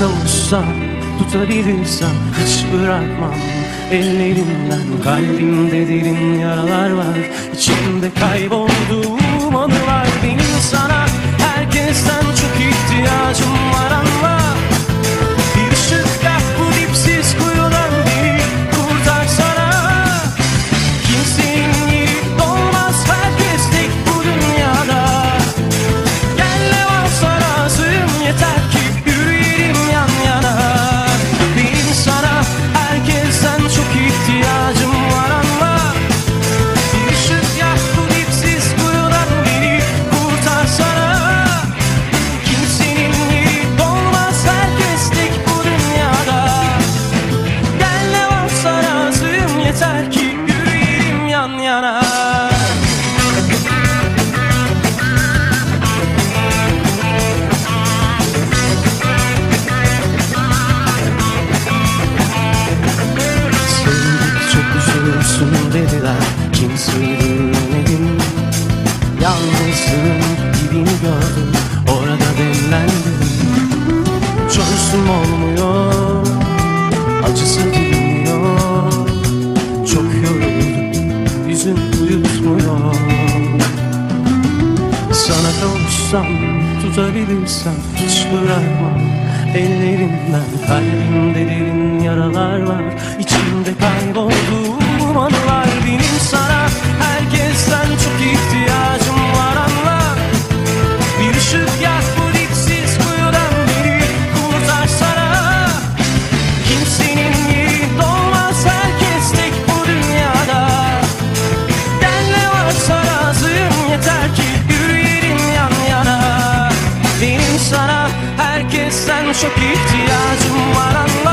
kavuşsam, tutabilirsem hiç bırakmam ellerinden. Kalbimde derin yaralar var, içimde kaybolduğum anılar. Benim sana herkesten çok ihtiyacım var, anla. Bir ışık yak bu dipsiz kuyudan, beni kurtarsana. Kimsenin yeri dolmaz, herkes tek bu dünyada. Gel ne varsa razıyım, yeter ki yürüyelim yan yana. Benim sana herkesten çok ihtiyacım var, anla. Bir ışık yak bu dipsiz kuyudan, beni kurtarsana. Kimsenin yeri dolmaz, herkes tek bu dünyada. Gel ne varsa razıyım, yeter ki yürüyelim yan yana. Çok üzülürsün dediler, kimseyi dinlemedim. Yalnızlığın dibini gördüm, orada demlendim. Çözüm olmuyor, acısı dinmiyor. Çok yoruldum, yüzün uyutmuyor. Sana kavuşsam, tutabilirsem hiç bırakmam ellerinden. Kalbimde derin yaralar var, içimde kaybolduğum anılar. Benim sana herkesten çok ihtiyacım var, anla. Bir ışık yak bu dipsiz kuyudan, beni kurtarsana. Kimsenin yeri dolmaz, herkes tek bu dünyada. Gel ne varsa razıyım, yeter ki yürüyelim yan yana. Benim sana herkesten çok ihtiyacım var, anla.